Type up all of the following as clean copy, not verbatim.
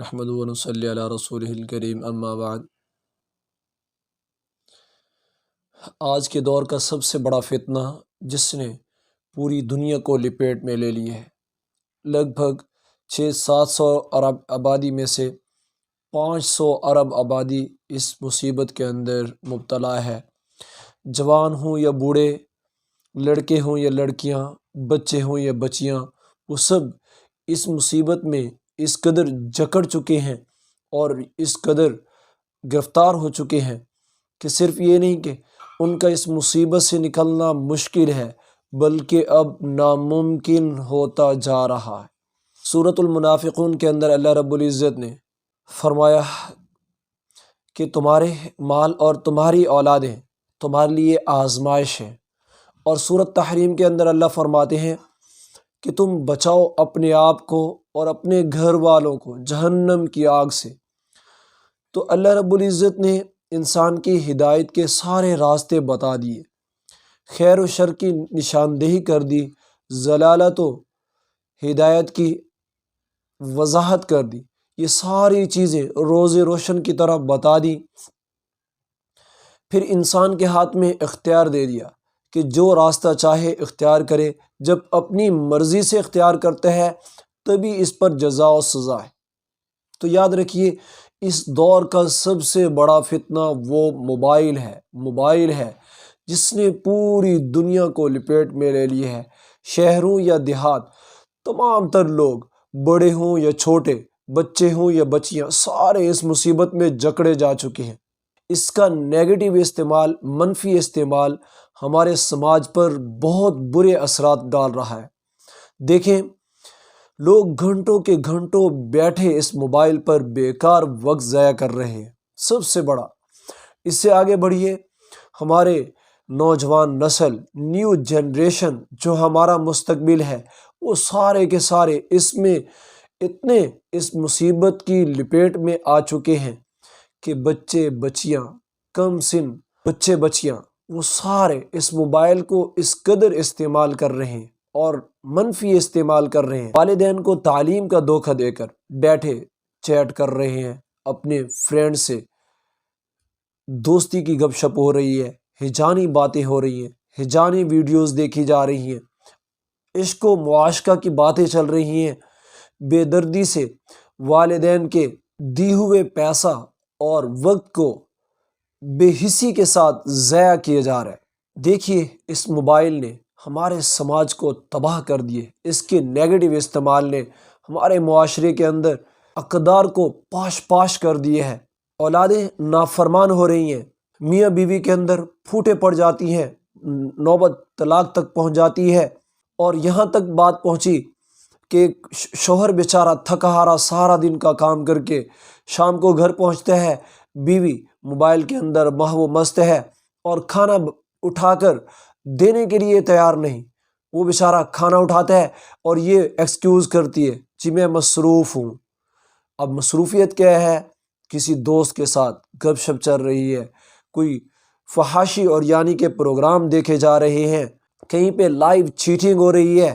نحمدہ و نصلی علی رسولہ الکریم اما بعد۔ آج کے دور کا سب سے بڑا فتنہ جس نے پوری دنیا کو لپیٹ میں لے لی ہے، لگ بھگ 600-700 ارب آبادی میں سے 500 ارب آبادی اس مصیبت کے اندر مبتلا ہے۔ جوان ہوں یا بوڑھے، لڑکے ہوں یا لڑکیاں، بچے ہوں یا بچیاں، وہ سب اس مصیبت میں اس قدر جکڑ چکے ہیں اور اس قدر گرفتار ہو چکے ہیں کہ صرف یہ نہیں کہ ان کا اس مصیبت سے نکلنا مشکل ہے بلکہ اب ناممکن ہوتا جا رہا ہے۔ سورۃ المنافقون کے اندر اللہ رب العزت نے فرمایا کہ تمہارے مال اور تمہاری اولادیں تمہارے لیے آزمائش ہیں، اور سورۃ تحریم کے اندر اللہ فرماتے ہیں کہ تم بچاؤ اپنے آپ کو اور اپنے گھر والوں کو جہنم کی آگ سے۔ تو اللہ رب العزت نے انسان کی ہدایت کے سارے راستے بتا دیے، خیر و شر کی نشاندہی کر دی، ضلالت و ہدایت کی وضاحت کر دی، یہ ساری چیزیں روز روشن کی طرح بتا دی۔ پھر انسان کے ہاتھ میں اختیار دے دیا کہ جو راستہ چاہے اختیار کرے، جب اپنی مرضی سے اختیار کرتا ہے تبھی اس پر جزا و سزا ہے۔ تو یاد رکھیے، اس دور کا سب سے بڑا فتنہ وہ موبائل ہے جس نے پوری دنیا کو لپیٹ میں لے لی ہے۔ شہروں یا دیہات، تمام تر لوگ، بڑے ہوں یا چھوٹے، بچے ہوں یا بچیاں، سارے اس مصیبت میں جکڑے جا چکے ہیں۔ اس کا نیگیٹو استعمال، منفی استعمال ہمارے سماج پر بہت برے اثرات ڈال رہا ہے۔ دیکھیں، لوگ گھنٹوں کے گھنٹوں بیٹھے اس موبائل پر بیکار وقت ضائع کر رہے ہیں۔ سب سے بڑا، اس سے آگے بڑھیے، ہمارے نوجوان نسل، نیو جنریشن جو ہمارا مستقبل ہے، وہ سارے کے سارے اس میں اتنے اس مصیبت کی لپیٹ میں آ چکے ہیں کہ بچے بچیاں، کم سن بچے بچیاں، وہ سارے اس موبائل کو اس قدر استعمال کر رہے ہیں اور منفی استعمال کر رہے ہیں۔ والدین کو تعلیم کا دھوکہ دے کر بیٹھے چیٹ کر رہے ہیں، اپنے فرینڈ سے دوستی کی گپ شپ ہو رہی ہے، ہجانی باتیں ہو رہی ہیں، ہجانی ویڈیوز دیکھی جا رہی ہیں، عشق و معاشقہ کی باتیں چل رہی ہیں، بے دردی سے والدین کے دی ہوئے پیسہ اور وقت کو بے حسی کے ساتھ ضائع کیا جا رہا ہے۔ دیکھیے، اس موبائل نے ہمارے سماج کو تباہ کر دیے، اس کے نیگیٹو استعمال نے ہمارے معاشرے کے اندر اقدار کو پاش کر دیے ہے۔ اولادیں نافرمان ہو رہی ہیں، میاں بیوی کے اندر پھوٹے پڑ جاتی ہیں، نوبت طلاق تک پہنچ جاتی ہے، اور یہاں تک بات پہنچی کہ شوہر بیچارہ تھکا ہارا سارا دن کا کام کر کے شام کو گھر پہنچتا ہے، بیوی موبائل کے اندر محو مست ہے اور کھانا اٹھا کر دینے کے لیے تیار نہیں۔ وہ بیچارہ کھانا اٹھاتا ہے اور یہ ایکسکیوز کرتی ہے، جی میں مصروف ہوں۔ اب مصروفیت کیا ہے؟ کسی دوست کے ساتھ گپ شپ چل رہی ہے، کوئی فحاشی اور یعنی کے پروگرام دیکھے جا رہے ہیں، کہیں پہ لائیو چیٹنگ ہو رہی ہے،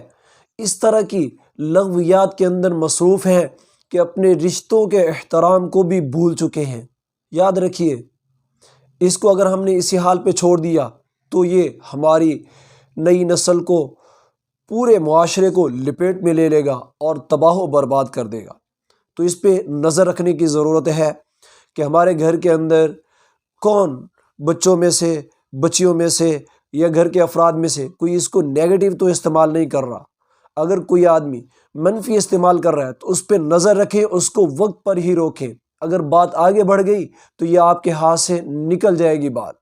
اس طرح کی لغویات کے اندر مصروف ہیں کہ اپنے رشتوں کے احترام کو بھی بھول چکے ہیں۔ یاد رکھیے، اس کو اگر ہم نے اسی حال پہ چھوڑ دیا تو یہ ہماری نئی نسل کو، پورے معاشرے کو لپیٹ میں لے لے گا اور تباہ و برباد کر دے گا۔ تو اس پہ نظر رکھنے کی ضرورت ہے کہ ہمارے گھر کے اندر کون بچوں میں سے، بچیوں میں سے یا گھر کے افراد میں سے کوئی اس کو نیگیٹو تو استعمال نہیں کر رہا۔ اگر کوئی آدمی منفی استعمال کر رہا ہے تو اس پہ نظر رکھیں، اس کو وقت پر ہی روکیں۔ اگر بات آگے بڑھ گئی تو یہ آپ کے ہاتھ سے نکل جائے گی بات۔